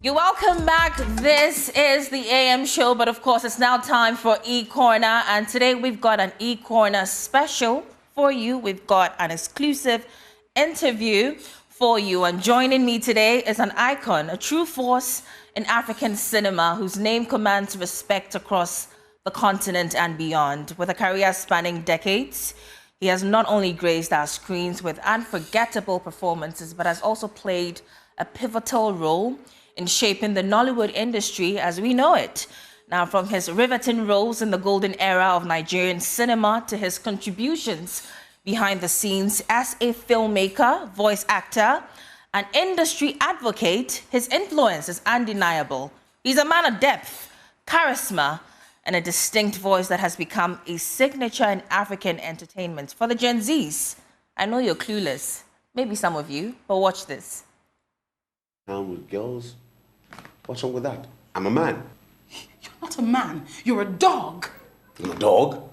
You're welcome back. This is the AM show, but of course, it's now time for E-Corner. And today we've got an E-Corner special for you. We've got an exclusive interview for you. And joining me today is an icon, a true force in African cinema, whose name commands respect across the continent and beyond. With a career spanning decades, he has not only graced our screens with unforgettable performances, but has also played a pivotal role in shaping the Nollywood industry as we know it. Now, from his riveting roles in the golden era of Nigerian cinema to his contributions behind the scenes as a filmmaker, voice actor, and industry advocate, his influence is undeniable. He's a man of depth, charisma, and a distinct voice that has become a signature in African entertainment. For the Gen Zs, I know you're clueless, maybe some of you, but watch this. With girls, what's wrong with that? I'm a man. You're not a man, you're a dog. I'm a dog?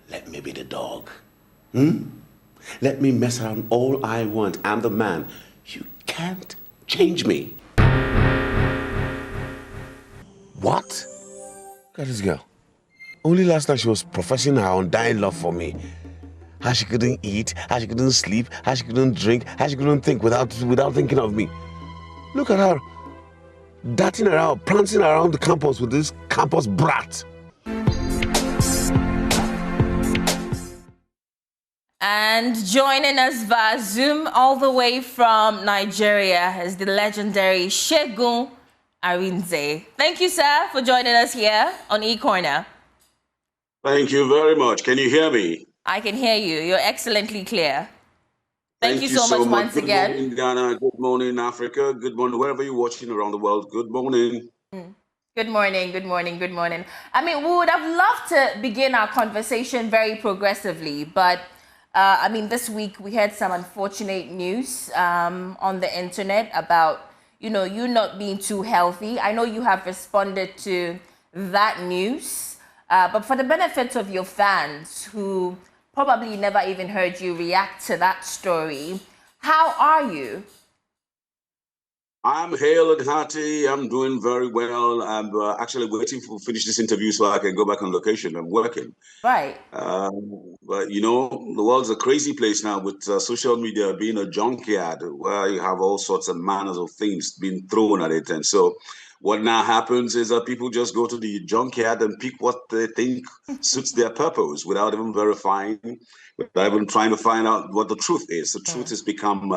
Let me be the dog. Let me mess around all I want. I'm the man. You can't change me. What? Look at this girl. Only last night she was professing her undying love for me. How she couldn't eat, how she couldn't sleep, how she couldn't drink, how she couldn't think without thinking of me. Look at her, darting around, prancing around the campus with this campus brat. And joining us via Zoom all the way from Nigeria is the legendary Segun Arinze. Thank you, sir, for joining us here on E-Corner. Thank you very much. Can you hear me? I can hear you. You're excellently clear. Thank you so much once good again. Good morning, Ghana. Good morning, Africa. Good morning, wherever you're watching around the world. Good morning. Good morning, good morning, good morning. I mean, we would have loved to begin our conversation very progressively, but this week we had some unfortunate news on the internet about, you not being too healthy. I know you have responded to that news. But for the benefit of your fans who probably never even heard you react to that story, how are you? I'm hale and hearty. I'm doing very well. I'm actually waiting to finish this interview so I can go back on location. I'm working. Right. But, the world's a crazy place now with social media being a junkyard where you have all sorts of manners of things being thrown at it. And so what now happens is that people just go to the junkyard and pick what they think suits their purpose without even verifying, without even trying to find out what the truth is. The truth has become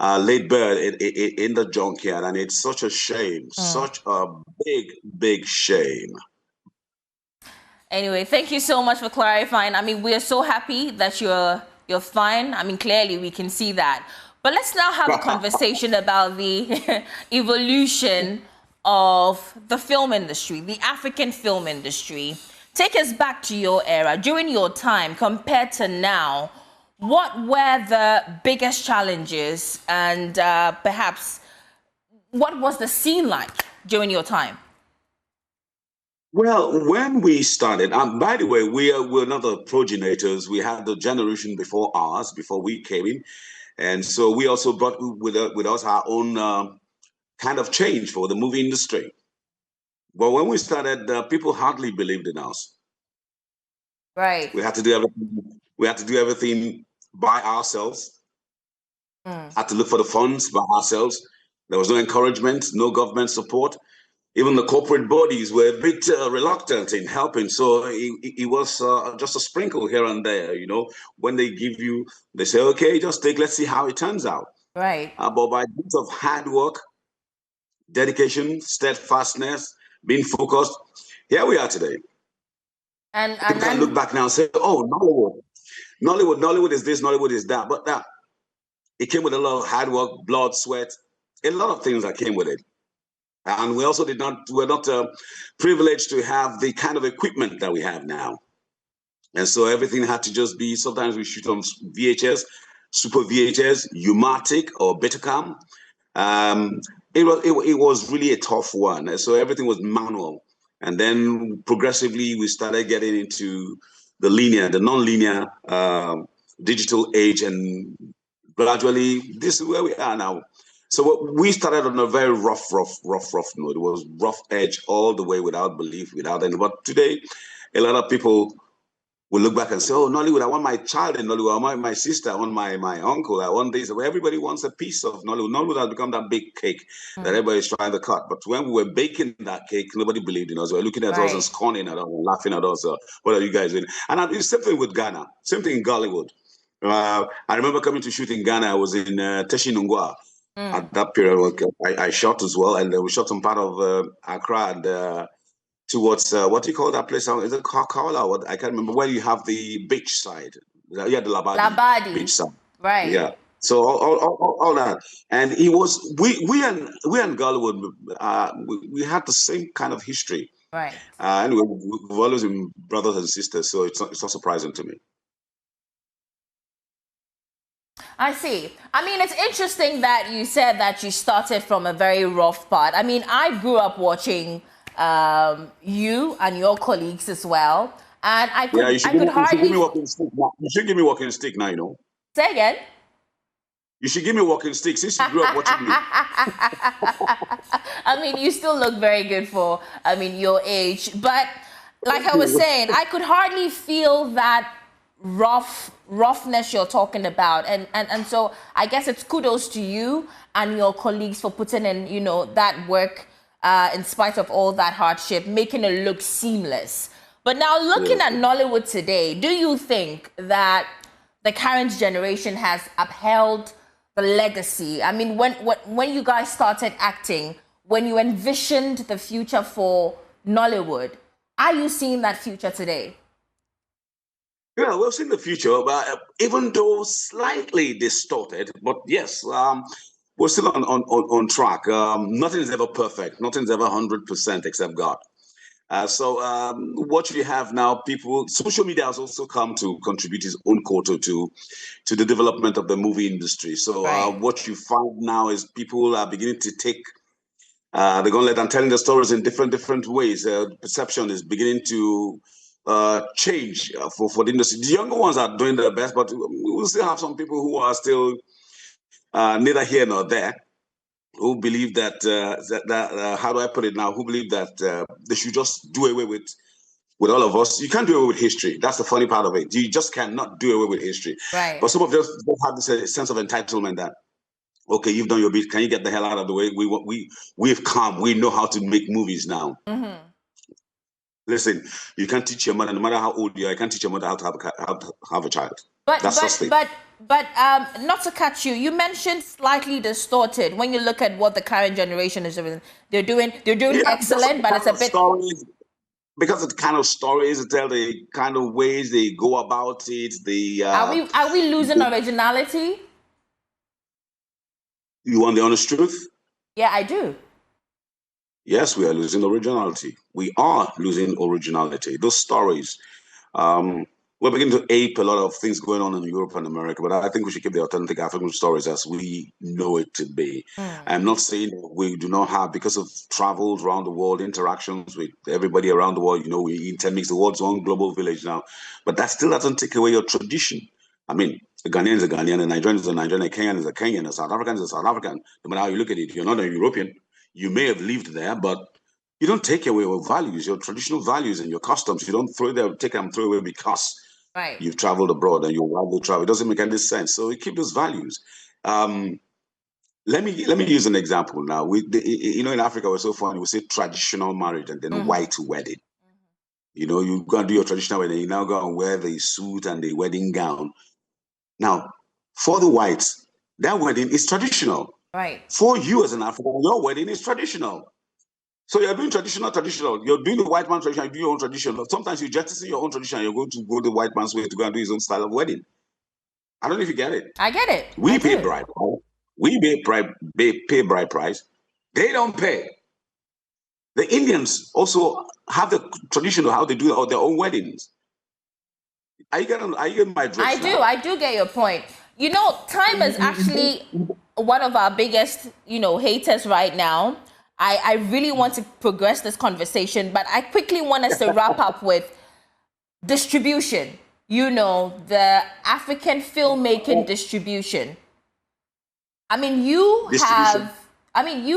laid bare in the junkyard, and it's such a shame, such a big, big shame. Anyway, thank you so much for clarifying. I mean, we are so happy that you're fine. I mean, clearly we can see that. But let's now have a conversation about the evolution of the film industry, the African film industry. Take us back to your era, during your time, compared to now. What were the biggest challenges, and perhaps what was the scene like during your time? Well, when we started, by the way, we're not the progenitors. We had the generation before ours, before we came in. And so we also brought with us our own kind of change for the movie industry. But when we started, people hardly believed in us. Right. We had to do everything. We had to do everything by ourselves. Had to look for the funds by ourselves. There was no encouragement, no government support. Even the corporate bodies were a bit reluctant in helping. So it was just a sprinkle here and there, When they give you, they say, okay, just take, let's see how it turns out. Right. But by bit of hard work, dedication, steadfastness, being focused, here we are today. And you can look back now and say, oh, Nollywood is this, Nollywood is that. But it came with a lot of hard work, blood, sweat, a lot of things that came with it. And we also we're not privileged to have the kind of equipment that we have now. And so everything had to just be, sometimes we shoot on VHS, Super VHS, Umatic or Betacam. It was really a tough one. And so everything was manual. And then progressively we started getting into the non-linear digital age, and gradually this is where we are now. So we started on a very rough note. It was rough edge all the way, without belief, without any. But today, a lot of people will look back and say, "Oh, Nollywood! I want my child in Nollywood. I want my sister. I want my uncle. I want this." Everybody wants a piece of Nollywood. Nollywood has become that big cake that everybody's trying to cut. But when we were baking that cake, nobody believed in us. They were looking at us and scorning at us and laughing at us. What are you guys doing? And it's same thing with Ghana. Same thing in Gollywood. I remember coming to shoot in Ghana. I was in Teshinungwa. At that period, I shot as well, and we shot some part of Accra and towards what do you call that place? Is it Kakala? What, I can't remember. Where you have the beach side, yeah, the Labadi beach side, right? Yeah. So all that, and it was we and Gollywood, we had the same kind of history, right? Anyway, we've always been brothers and sisters, so it's not surprising to me. I see. I mean, it's interesting that you said that you started from a very rough part. I mean, I grew up watching you and your colleagues as well, and I could, you should give me walking stick now. You should give me walking stick now. You know. Say again. You should give me walking stick since you grew up watching me. I mean, you still look very good for, I mean, your age. But like I was saying, I could hardly feel that roughness you're talking about, and so I guess it's kudos to you and your colleagues for putting in, you know, that work in spite of all that hardship, making it look seamless. But now looking at Nollywood today, do you think that the current generation has upheld the legacy? I mean, when you guys started acting, when you envisioned the future for Nollywood, are you seeing that future today? Yeah, we've seen the future, but even though slightly distorted, but yes, we're still on track. Nothing is ever perfect. Nothing's ever 100% except God. So what we have now, social media has also come to contribute its own quota to the development of the movie industry. So what you find now is people are beginning to take, they're going to let them telling the stories in different ways. Perception is beginning to change for the industry. The younger ones are doing their best, but we'll still have some people who are still neither here nor there, who believe that, how do I put it now, who believe that they should just do away with all of us. You can't do away with history. That's the funny part of it. You just cannot do away with history. Right. But some of us have this sense of entitlement that, okay, you've done your bit. Can you get the hell out of the way? We've come. We know how to make movies now. Mm-hmm. Listen, you can't teach your mother, no matter how old you are, you can't teach your mother how to have a child. But not to cut you, you mentioned slightly distorted. When you look at what the current generation is doing, they're doing excellent, but it's a bit stories, because of the kind of stories they tell, the kind of ways they go about it. Are we losing originality? You want the honest truth? Yeah, I do. Yes, we are losing originality. We are losing originality. Those stories, we're beginning to ape a lot of things going on in Europe and America, but I think we should keep the authentic African stories as we know it to be. I'm not saying that we do not have, because of travels around the world, interactions with everybody around the world, you know, we intermix the world's one global village now, but that still doesn't take away your tradition. I mean, a Ghanaian is a Ghanaian, a Nigerian is a Nigerian, a Kenyan is a Kenyan, a South African is a South African. No matter how you look at it, you're not a European. You may have lived there, but you don't take away your values, your traditional values and your customs. You don't take them away because you've traveled abroad and you want to travel. It doesn't make any sense. So we keep those values. Let me use an example now. In Africa, we're so funny. We say traditional marriage and then white wedding. You know, you go and do your traditional wedding. You now go and wear the suit and the wedding gown. Now, for the whites, their wedding is traditional. Right. For you as an African, your wedding is traditional. So you're doing traditional. You're doing the white man's tradition, you do your own tradition. Sometimes you jettison your own tradition, you're going to go the white man's way to go and do his own style of wedding. I don't know if you get it. I get it. We pay bride price. We pay bride price. They don't pay. The Indians also have the tradition of how they do their own weddings. Are you getting my drift? I do get your point. You know, time is actually one of our biggest, haters right now. I really want to progress this conversation, but I quickly want us to wrap up with distribution. you know, the African filmmaking distribution. I mean, you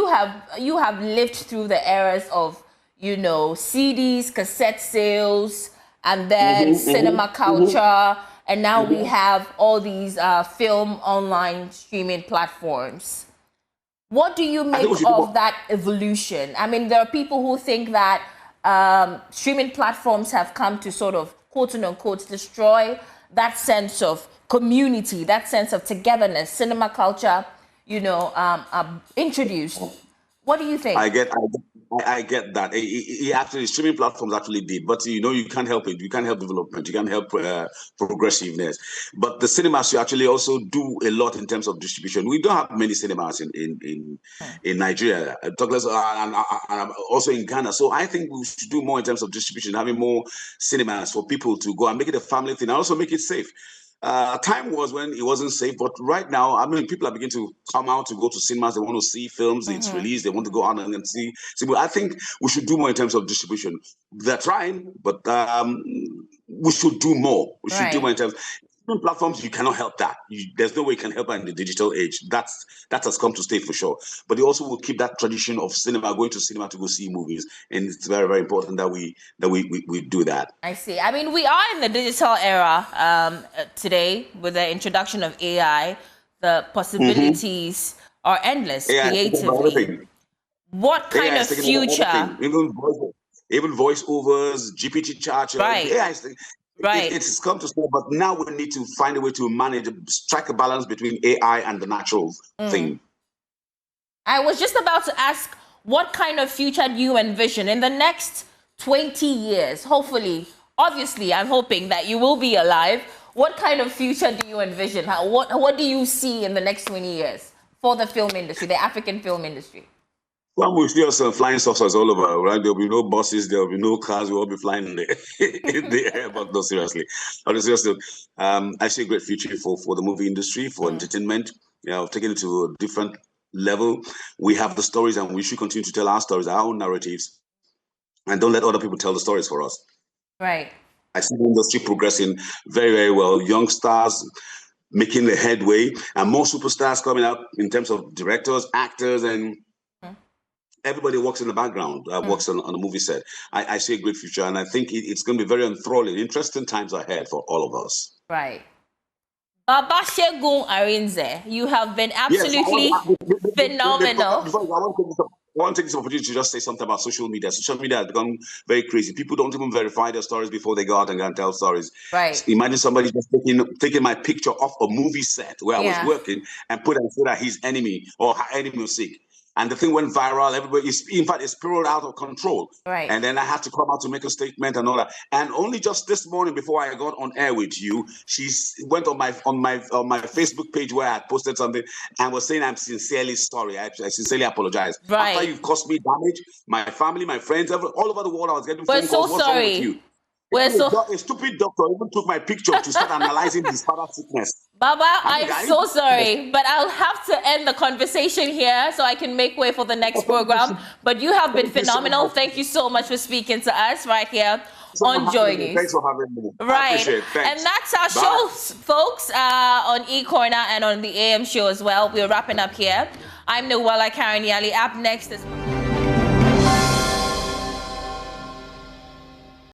have lived through the eras of, you know, CDs, cassette sales, and then cinema culture, and now we have all these film online streaming platforms. What do you make of that evolution? I mean, there are people who think that streaming platforms have come to sort of, quote unquote, destroy that sense of community, that sense of togetherness, cinema culture, you know, introduced. What do you think? I get that. Actually, streaming platforms actually did, but you know, you can't help it. You can't help development. You can't help progressiveness. But the cinemas you actually also do a lot in terms of distribution. We don't have many cinemas in Nigeria, talk less, and also in Ghana. So I think we should do more in terms of distribution, having more cinemas for people to go and make it a family thing, and also make it safe. Time was when it wasn't safe, but right now, I mean, people are beginning to come out to go to cinemas. They want to see films. It's released. They want to go out and see. But I think we should do more in terms of distribution. They're trying, but we should do more. We should do more in terms. Platforms, you cannot help that. There's no way you can help that in the digital age. That has come to stay for sure. But they also will keep that tradition of cinema, going to cinema to go see movies, and it's very, very important that we do that. I see. I mean, we are in the digital era today with the introduction of AI. The possibilities are endless creatively. What kind of future? Even voiceovers, GPT chat, AI. It's come to stay, but now we need to find a way to manage, strike a balance between AI and the natural thing. I was just about to ask, what kind of future do you envision in the next 20 years? Hopefully, obviously, I'm hoping that you will be alive. What kind of future do you envision? What do you see in the next 20 years for the film industry, the African film industry? Well, we see us flying saucers all over, right? There'll be no buses, there'll be no cars, we'll all be flying in the air, but no, seriously. I see a great future for the movie industry, for entertainment, you know, taking it to a different level. We have the stories, and we should continue to tell our stories, our own narratives, and don't let other people tell the stories for us. Right. I see the industry progressing very, very well. Young stars making the headway, and more superstars coming up in terms of directors, actors, and everybody works in the background, works on a movie set. I see a great future, and I think it's going to be very enthralling, interesting times ahead for all of us. Right. Baba Segun Arinze, you have been absolutely phenomenal. I want to take this opportunity to just say something about social media. Social media has become very crazy. People don't even verify their stories before they go out and tell stories. Right. Imagine somebody just taking my picture off a movie set where I was working and put and say that his enemy or her enemy was sick. And the thing went viral. Everybody, in fact, it spiraled out of control. Right. And then I had to come out to make a statement and all that. And only just this morning, before I got on air with you, she went on my Facebook page where I had posted something and was saying, "I'm sincerely sorry. I sincerely apologize. Right. After you've caused me damage, my family, my friends, all over the world, I was getting phone calls. We're so sorry. A stupid doctor even took my picture to start analyzing his father's sickness. Baba, I'm so sorry, but I'll have to end the conversation here so I can make way for the next program. But you have been phenomenal. Thank you so much for speaking to us right here on Joy News. Thanks for having me. Right. And that's our show, folks, on E-Corner and on the AM show as well. We're wrapping up here. I'm Noella Karanyali. Up next is...